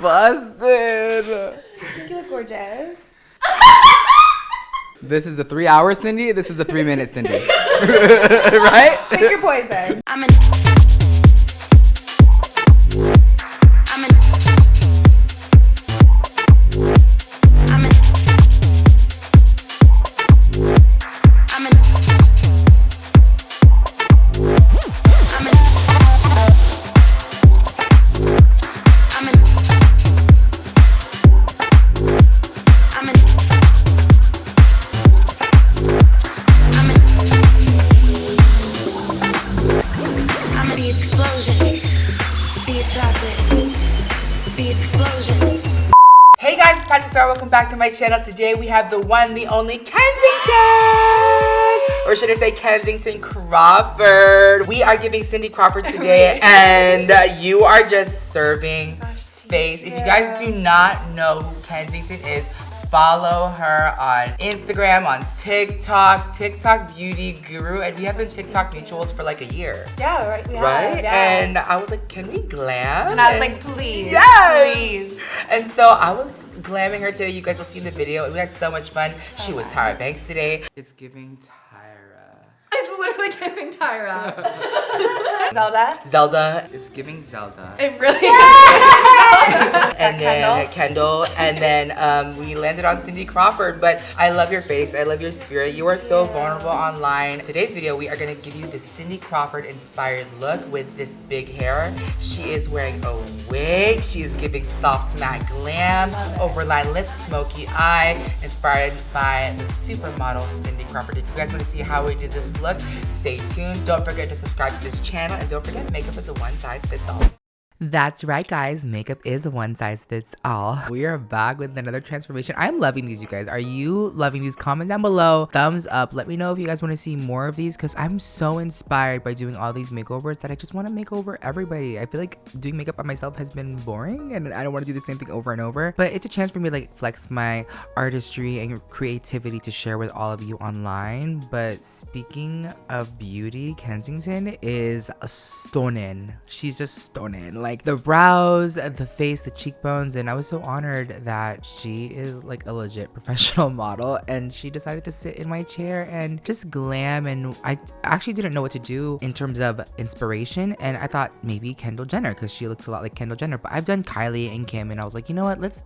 busted. You look gorgeous. This is the 3 hour Cindy. This is the 3 minute Cindy. Right? Pick your poison. Hey guys, it's PatrickStarrr. Welcome back to my channel. Today we have the one, the only Kensington, or should I say Kensington Crawford. We are giving Cindy Crawford today, and you are just serving face. If you guys do not know who Kensington is, follow her on Instagram, on TikTok beauty guru, and we have been TikTok mutuals for like a year. Yeah, right. We have, right? yeah. And I was like, can we glam? And I was like, please. Yes! Please. And so I was glamming her today. You guys will see in the video. And we had so much fun. She was Tyra Banks today. It's giving Tyra. It's literally giving Tyra. Zelda. Zelda. It's giving Zelda. It really is. And then Kendall. And then we landed on Cindy Crawford. But I love your face. I love your spirit. You are so vulnerable online. Today's video, we are going to give you the Cindy Crawford inspired look with this big hair. She is wearing a wig. She is giving soft matte glam, overlined lips, smoky eye, inspired by the supermodel Cindy Crawford. If you guys want to see how we did this look, stay tuned. Don't forget to subscribe to this channel, and don't forget, makeup is a one size fits all. That's right, guys. Makeup is a one size fits all. We are back with another transformation. I'm loving these, you guys. Are you loving these? Comment down below. Thumbs up. Let me know if you guys want to see more of these, because I'm so inspired by doing all these makeovers that I just want to make over everybody. I feel like doing makeup on myself has been boring, and I don't want to do the same thing over and over. But it's a chance for me to like flex my artistry and creativity to share with all of you online. But speaking of beauty, Kensington is stunning. She's just stunning. Like the brows, the face, the cheekbones, and I was so honored that she is like a legit professional model, and she decided to sit in my chair and just glam. And I actually didn't know what to do in terms of inspiration, and I thought maybe Kendall Jenner, because she looks a lot like Kendall Jenner. But I've done Kylie and Kim, and I was like, you know what, let's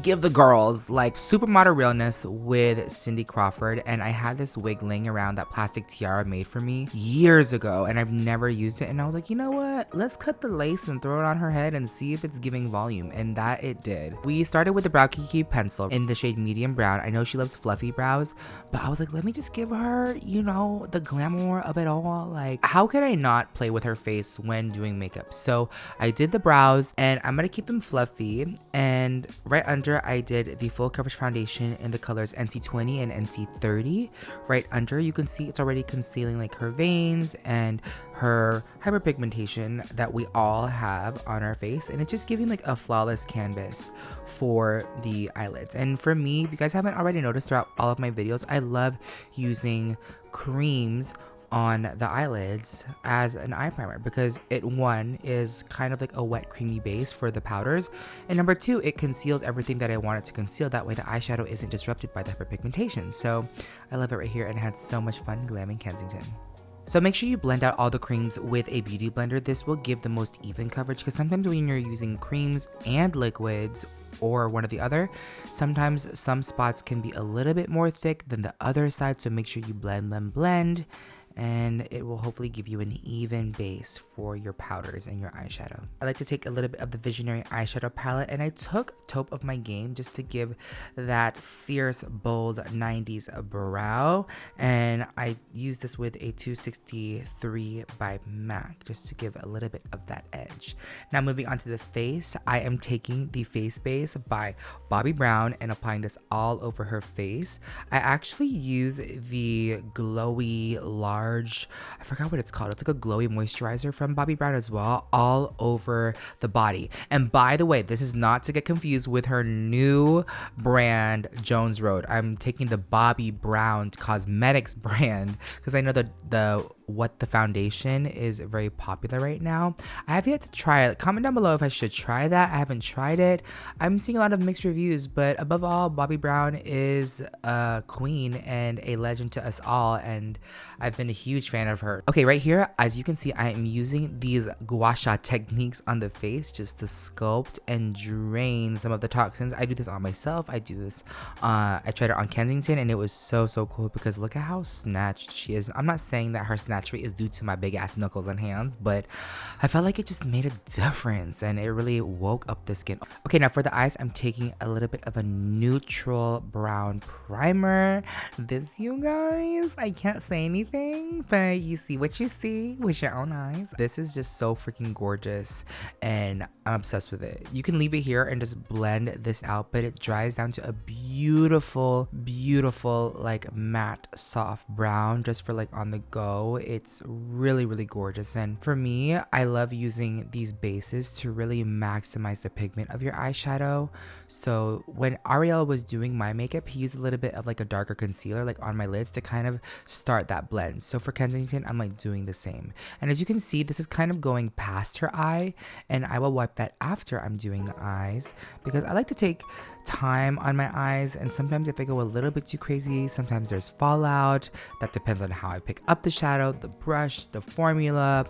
give the girls like supermodel realness with Cindy Crawford. And I had this wig laying around that plastic tiara made for me years ago, and I've never used it, and I was like, you know what, let's cut the lace and throw it on her head and see if it's giving volume. And that it did. We started with the brow KIKI pencil in the shade medium brown. I know she loves fluffy brows, but I was like, let me just give her, you know, the glamour of it all. Like, how could I not play with her face when doing makeup? So I did the brows, and I'm gonna keep them fluffy. And right under, I did the full coverage foundation in the colors NC20 and NC30. Right under, you can see it's already concealing like her veins and her hyperpigmentation that we all have on our face, and it's just giving like a flawless canvas for the eyelids. And for me, if you guys haven't already noticed throughout all of my videos, I love using creams on the eyelids as an eye primer, because it, one, is kind of like a wet creamy base for the powders, and number two, it conceals everything that I want it to conceal. That way the eyeshadow isn't disrupted by the hyperpigmentation. So I love it right here, and I had so much fun glamming Kensington. So make sure you blend out all the creams with a beauty blender. This will give the most even coverage, because sometimes when you're using creams and liquids, or one or the other, sometimes some spots can be a little bit more thick than the other side. So make sure you blend, and it will hopefully give you an even base for your powders and your eyeshadow. I like to take a little bit of the Visionary eyeshadow palette, and I took Taupe of My Game just to give that fierce, bold 90s brow, and I used this with a 263 by MAC just to give a little bit of that edge. Now moving on to the face, I am taking the face base by Bobbi Brown and applying this all over her face. I actually use the glowy large, I forgot what it's called, it's like a glowy moisturizer from Bobbi Brown as well, all over the body. And by the way, this is not to get confused with her new brand Jones Road. I'm taking the Bobbi Brown Cosmetics brand because I know that the what the foundation is very popular right now. I have yet to try it. Comment down below if I should try that. I haven't tried it. I'm seeing a lot of mixed reviews, but above all, Bobbi Brown is a queen and a legend to us all, and I've been a huge fan of her. Okay, right here, as you can see, I am using these gua sha techniques on the face just to sculpt and drain some of the toxins. I do this on myself. I do this, I tried it on Kensington, and it was so cool because look at how snatched she is. I'm not saying that her snatch rate is due to my big ass knuckles and hands, but I felt like it just made a difference and it really woke up the skin. Okay, now for the eyes, I'm taking a little bit of a neutral brown primer. This, you guys, I can't say anything, but you see what you see with your own eyes. This is just so freaking gorgeous and I'm obsessed with it. You can leave it here and just blend this out, but it dries down to a beautiful like matte soft brown just for like on the go. It's really gorgeous, and for me, I love using these bases to really maximize the pigment of your eyeshadow. So when Ariel was doing my makeup, he used a little bit of like a darker concealer like on my lids to kind of start that blend. So for Kensington, I'm like doing the same, and as you can see, this is kind of going past her eye, and I will wipe that after I'm doing the eyes because I like to take time on my eyes, and sometimes if I go a little bit too crazy, sometimes there's fallout. That depends on how I pick up the shadow, the brush, the formula,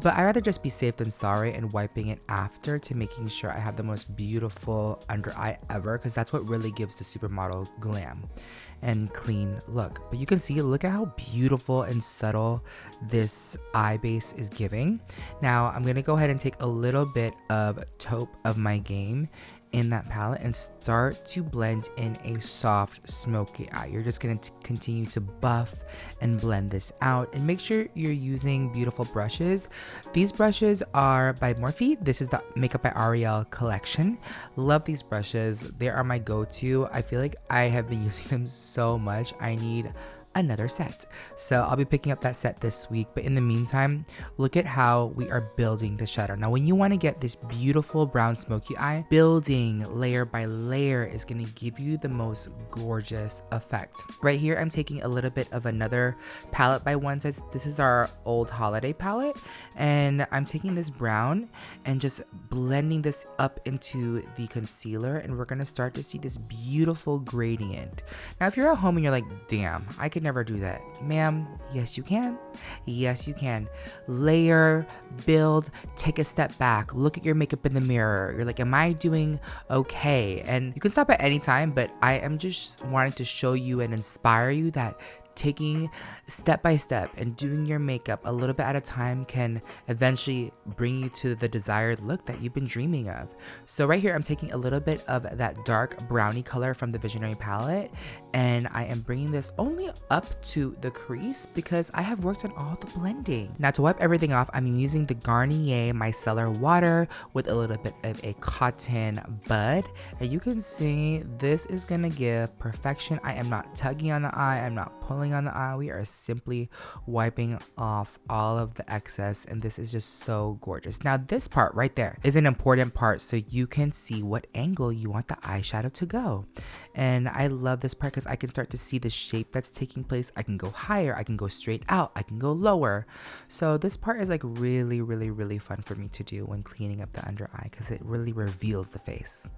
but I rather just be safe than sorry and wiping it after to making sure I have the most beautiful under eye ever, because that's what really gives the supermodel glam and clean look. But you can see, look at how beautiful and subtle this eye base is giving. Now I'm gonna go ahead and take a little bit of taupe of my game in that palette and start to blend in a soft smoky eye. You're just going to continue to buff and blend this out, and make sure you're using beautiful brushes. These brushes are by Morphe. This is the Makeup by Ariel collection. Love these brushes. They are my go-to. I feel like I have been using them so much. I need another set, so I'll be picking up that set this week. But in the meantime, look at how we are building the shadow. Now when you want to get this beautiful brown smoky eye, building layer by layer is going to give you the most gorgeous effect. Right here, I'm taking a little bit of another palette by One Sense. This is our old holiday palette, and I'm taking this brown and just blending this up into the concealer, and we're going to start to see this beautiful gradient. Now if you're at home and you're like, damn, I could never do that, ma'am, yes you can. Yes you can. Layer, build, take a step back, look at your makeup in the mirror. You're like, am I doing okay? And you can stop at any time, but I am just wanting to show you and inspire you that taking step by step and doing your makeup a little bit at a time can eventually bring you to the desired look that you've been dreaming of. So right here, I'm taking a little bit of that dark brownie color from the Visionary palette, and I am bringing this only up to the crease because I have worked on all the blending. Now to wipe everything off, I'm using the Garnier Micellar Water with a little bit of a cotton bud, and you can see this is gonna give perfection. I am not tugging on the eye, I'm not pulling on the eye. We are simply wiping off all of the excess, and this is just so gorgeous. Now this part right there is an important part, so you can see what angle you want the eyeshadow to go. And I love this part because I can start to see the shape that's taking place. I can go higher, I can go straight out, I can go lower. So this part is like really fun for me to do when cleaning up the under eye because it really reveals the face.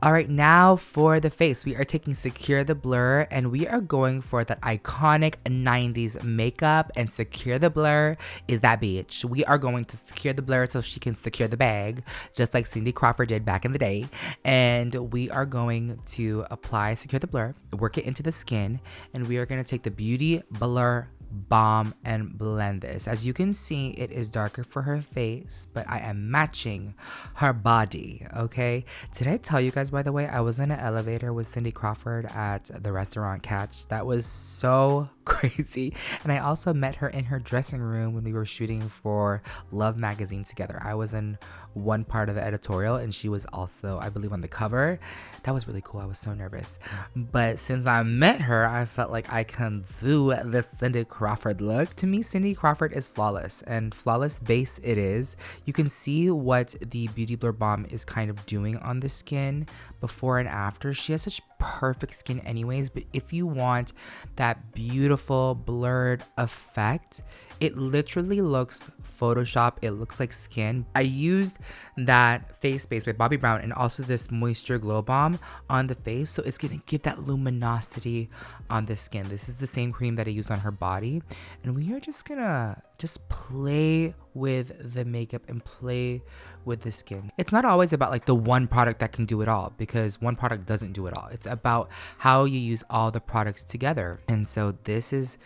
All right, now for the face, we are taking Secure the Blur, and we are going for that iconic 90s makeup, and Secure the Blur is that bitch. We are going to secure the blur so she can secure the bag, just like Cindy Crawford did back in the day. And we are going to apply Secure the Blur, work it into the skin, and we are going to take the Beauty Blur Balm and blend this. As you can see, it is darker for her face, but I am matching her body. Okay, did I tell you guys, by the way, I was in an elevator with Cindy Crawford at the restaurant Catch? That was so crazy. And I also met her in her dressing room when we were shooting for Love magazine together. I was in one part of the editorial and she was also, I believe, on the cover. That was really cool. I was so nervous, but since I met her, I felt like I can do this Cindy Crawford look. To me, Cindy Crawford is flawless, and flawless base it is. You can see what the Beauty Blur Balm is kind of doing on the skin before and after. She has such perfect skin anyways, but if you want that beautiful beautiful blurred effect. It literally looks Photoshop. It looks like skin. I used that face base by Bobbi Brown and also this Moisture Glow Bomb on the face. So it's going to give that luminosity on the skin. This is the same cream that I used on her body. And we are just going to play with the makeup and play with the skin. It's not always about like the one product that can do it all, because one product doesn't do it all. It's about how you use all the products together. And so this is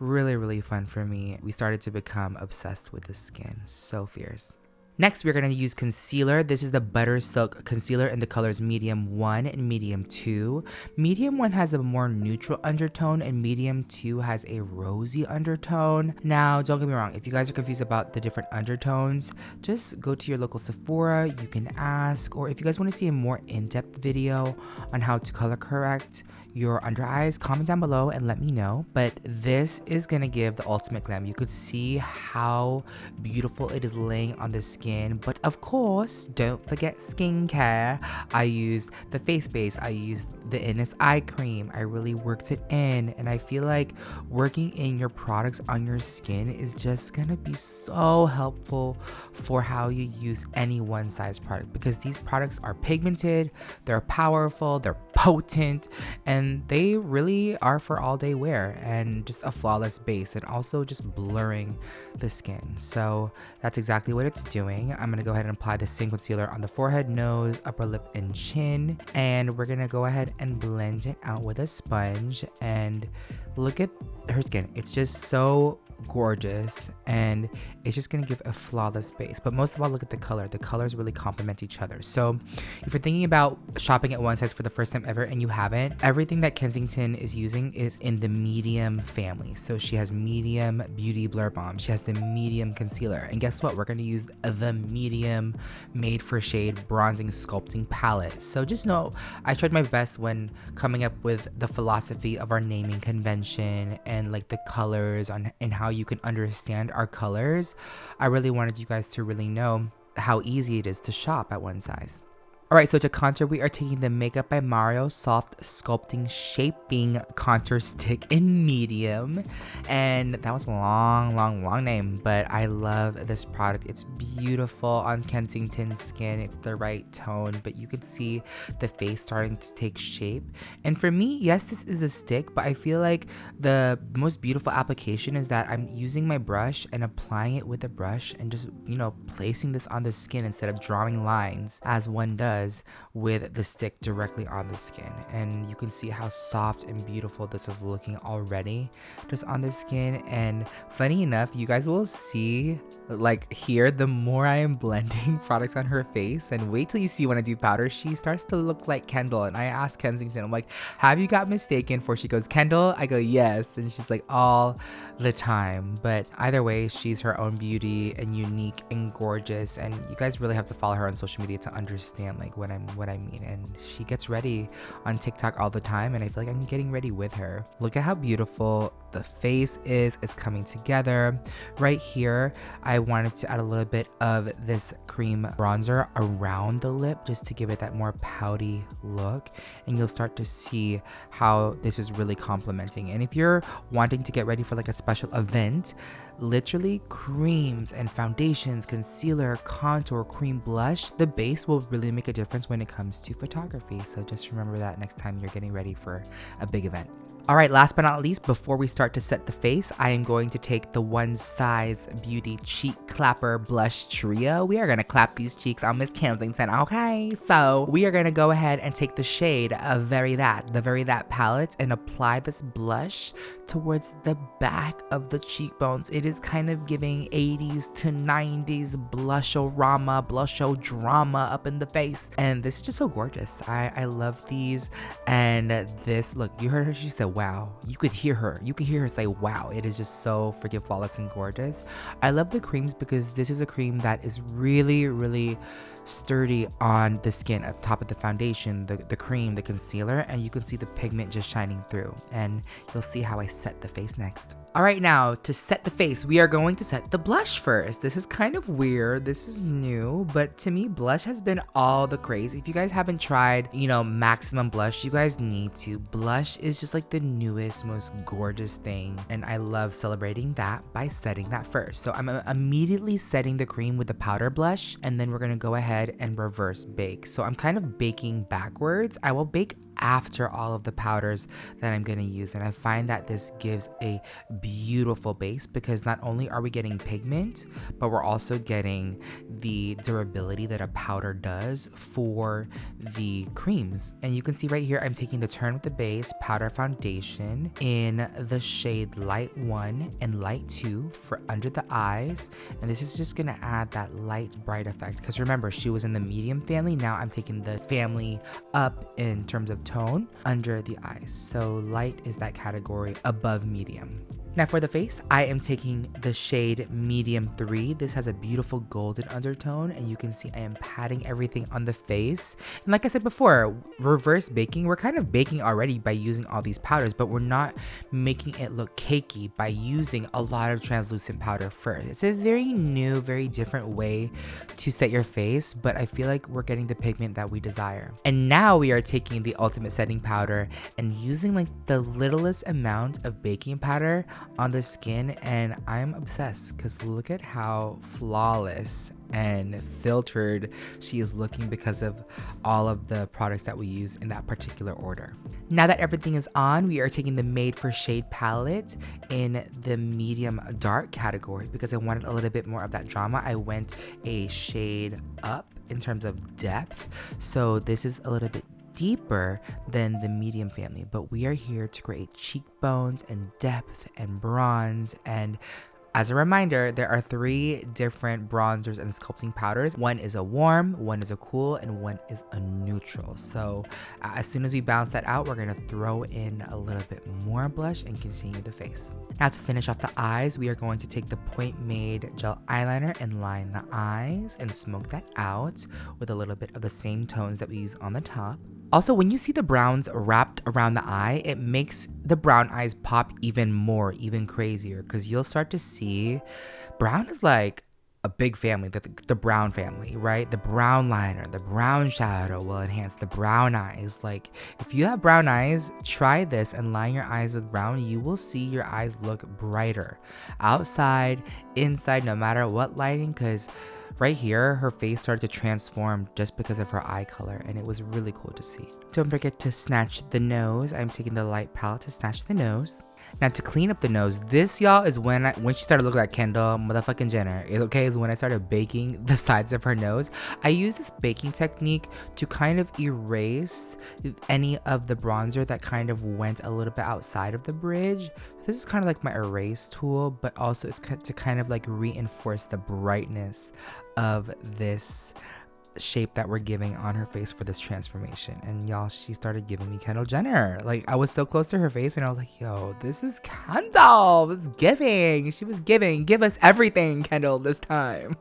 really fun for me. We started to become obsessed with the skin. So fierce. Next, we're going to use concealer. This is the Butter Silk Concealer in the colors Medium 1 and Medium 2. Medium 1 has a more neutral undertone and Medium 2 has a rosy undertone. Now, don't get me wrong. If you guys are confused about the different undertones, just go to your local Sephora. You can ask, or if you guys want to see a more in-depth video on how to color correct your under eyes, comment down below and let me know. But this is gonna give the ultimate glam. You could see how beautiful it is laying on the skin. But of course, don't forget skincare. I used the face base. I used the Innis eye cream. I really worked it in, and I feel like working in your products on your skin is just gonna be so helpful for how you use any one size product, because these products are pigmented, they're powerful, they're potent, and they really are for all day wear and just a flawless base, and also just blurring the skin. So that's exactly what it's doing. I'm gonna go ahead and apply the same concealer on the forehead, nose, upper lip, and chin, and we're gonna go ahead and blend it out with a sponge. And look at her skin. It's just so gorgeous, and it's just gonna give a flawless base. But most of all, look at the color. The colors really complement each other. So if you're thinking about shopping at one size for the first time ever and you haven't, everything that Kensington is using is in the medium family. So she has medium beauty blur bomb, she has the medium concealer, and guess what, we're gonna use the medium made for shade bronzing sculpting palette. So just know I tried my best when coming up with the philosophy of our naming convention and like the colors on and how you can understand our colors. I really wanted you guys to really know how easy it is to shop at one size. Alright, so to contour, we are taking the Makeup by Mario Soft Sculpting Shaping Contour Stick in medium. And that was a long name, but I love this product. It's beautiful on Kensington's skin. It's the right tone, but you can see the face starting to take shape. And for me, yes, this is a stick, but I feel like the most beautiful application is that I'm using my brush and applying it with a brush and just, you know, placing this on the skin instead of drawing lines as one does with the stick directly on the skin. And you can see how soft and beautiful this is looking already just on the skin. And funny enough, you guys will see like here, the more I am blending products on her face, and wait till you see when I do powder, she starts to look like Kendall. And I asked Kensington, I'm like, have you got mistaken for? She goes, Kendall? I go, yes. And she's like, all the time. But either way, she's her own beauty and unique and gorgeous, and you guys really have to follow her on social media to understand like what I mean. And she gets ready on TikTok all the time, and I feel like I'm getting ready with her. Look at how beautiful the face is. It's coming together. Right here, I wanted to add a little bit of this cream bronzer around the lip just to give it that more pouty look, and you'll start to see how this is really complementing. And if you're wanting to get ready for like a special event, literally creams and foundations, concealer, contour, cream, blush, the base will really make a difference when it comes to photography. So just remember that next time you're getting ready for a big event. All right, last but not least, before we start to set the face, I am going to take the One Size Beauty Cheek Clapper Blush Trio. We are going to clap these cheeks on Miss Kensington, okay? So we are going to go ahead and take the shade of the Very That palette, and apply this blush towards the back of the cheekbones. It is kind of giving 80s to 90s blush-o-rama, blush-o-drama up in the face. And this is just so gorgeous. I love these. And this, look, you heard her, she said, wow. You could hear her say wow. It is just so freaking flawless and gorgeous. I love the creams because this is a cream that is really sturdy on the skin at the top of the foundation, the cream, the concealer, and you can see the pigment just shining through. And you'll see how I set the face next. All right, now to set the face, we are going to set the blush first. This is kind of weird. This is new, but to me, blush has been all the craze. If you guys haven't tried, you know, maximum blush, you guys need to. Blush is just like the newest, most gorgeous thing. And I love celebrating that by setting that first. So I'm immediately setting the cream with the powder blush, and then we're gonna go ahead and reverse bake. So I'm kind of baking backwards. I will bake after all of the powders that I'm gonna use, and I find that this gives a beautiful base because not only are we getting pigment, but we're also getting the durability that a powder does for the creams. And you can see right here, I'm taking the Turn with the Base powder foundation in the shade Light 1 and Light 2 for under the eyes, and this is just gonna add that light bright effect because remember, she was in the medium family. Now I'm taking the family up in terms of tone under the eyes. So light is that category above medium. Now for the face, I am taking the shade Medium 3. This has a beautiful golden undertone, and you can see I am patting everything on the face. And like I said before, reverse baking, we're kind of baking already by using all these powders, but we're not making it look cakey by using a lot of translucent powder first. It's a very new, very different way to set your face, but I feel like we're getting the pigment that we desire. And now we are taking the ultimate setting powder and using like the littlest amount of baking powder on the skin, and I'm obsessed because look at how flawless and filtered she is looking because of all of the products that we use in that particular order. Now that everything is on, we are taking the Made for Shade palette in the medium dark category because I wanted a little bit more of that drama. I went a shade up in terms of depth, so this is a little bit deeper than the medium family, but we are here to create cheekbones and depth and bronze. And as a reminder, there are 3 different bronzers and sculpting powders. One is a warm, one is a cool, and one is a neutral. So as soon as we balance that out, we're gonna throw in a little bit more blush and continue the face. Now to finish off the eyes, we are going to take the Point Made gel eyeliner and line the eyes and smoke that out with a little bit of the same tones that we use on the top. Also, when you see the browns wrapped around the eye, it makes the brown eyes pop even more, even crazier, because you'll start to see brown is like a big family, the brown family, right? The brown liner, the brown shadow will enhance the brown eyes. Like if you have brown eyes, try this and line your eyes with brown. You will see your eyes look brighter outside, inside, no matter what lighting, because right here, her face started to transform just because of her eye color, and it was really cool to see. Don't forget to snatch the nose. I'm taking the light palette to snatch the nose. Now to clean up the nose, this y'all is when she started looking like Kendall motherfucking Jenner. Is when I started baking the sides of her nose. I use this baking technique to kind of erase any of the bronzer that kind of went a little bit outside of the bridge. This is kind of like my erase tool, but also it's to kind of like reinforce the brightness of this shape that we're giving on her face for this transformation. And y'all, she started giving me Kendall Jenner. Like I was so close to her face and I was like, yo, this is Kendall. This is giving. She was giving. Give us everything, Kendall, this time.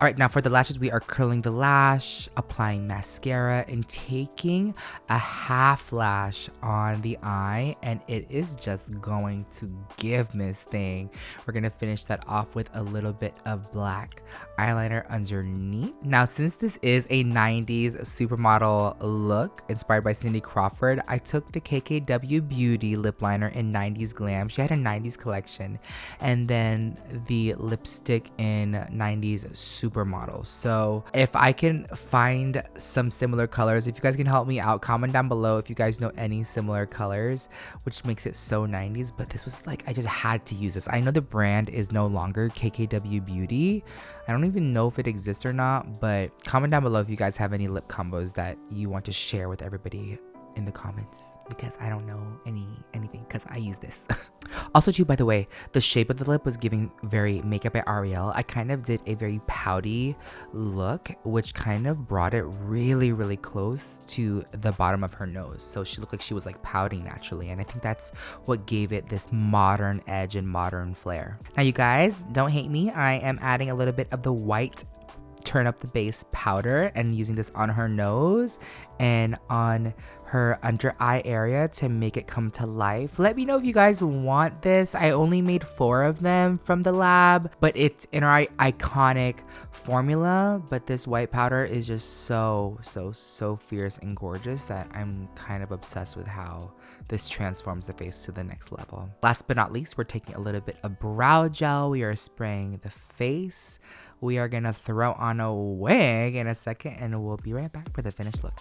All right, now for the lashes, we are curling the lash, applying mascara, and taking a half lash on the eye, and it is just going to give Miss Thing. We're gonna finish that off with a little bit of black eyeliner underneath. Now, since this is a 90s supermodel look inspired by Cindy Crawford, I took the KKW Beauty lip liner in 90s Glam. She had a 90s collection, and then the lipstick in 90s Supermodel. So if I can find some similar colors, if you guys can help me out, comment down below if you guys know any similar colors, which makes it so 90s. But this was like, I just had to use this. I know the brand is no longer KKW Beauty. I don't even know if it exists or not, but comment down below if you guys have any lip combos that you want to share with everybody in the comments, because I don't know anything because I use this. Also too, by the way, the shape of the lip was giving very Makeup by Ariel. I kind of did a very pouty look, which kind of brought it really, really close to the bottom of her nose. So she looked like she was like pouting naturally. And I think that's what gave it this modern edge and modern flair. Now you guys, don't hate me. I am adding a little bit of the white turn up the base powder and using this on her nose and on her under eye area to make it come to life. Let me know if you guys want this. I only made 4 of them from the lab, but it's in our iconic formula. But this white powder is just so fierce and gorgeous that I'm kind of obsessed with how this transforms the face to the next level. Last but not least, we're taking a little bit of brow gel. We are spraying the face. We are gonna throw on a wig in a second and we'll be right back for the finished look.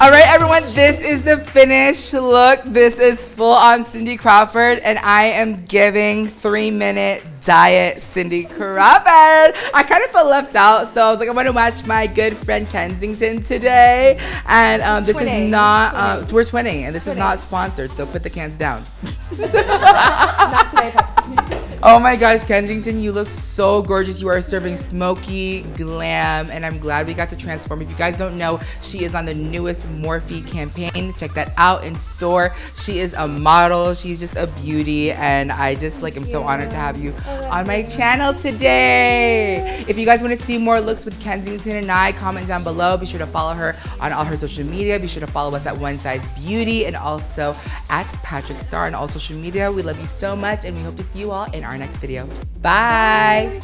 All right, everyone, this is the finished look. This is full on Cindy Crawford, and I am giving 3-minute diet Cindy Crawford. I kind of felt left out, so I was like, I want to watch my good friend Kensington today. And this is not, we're twinning, and this is not sponsored, so put the cans down. Not today, Pepsi. Oh my gosh, Kensington, you look so gorgeous. You are serving smoky glam, and I'm glad we got to transform. If you guys don't know, she is on the newest Morphe campaign. Check that out in store. She is a model. She's just a beauty, and I just like am so honored to have you on my channel today. If you guys want to see more looks with Kensington and I, comment down below. Be sure to follow her on all her social media. Be sure to follow us at One Size Beauty and also at PatrickStarrr on all social media. We love you so much, and we hope to see you all in our next video. Bye.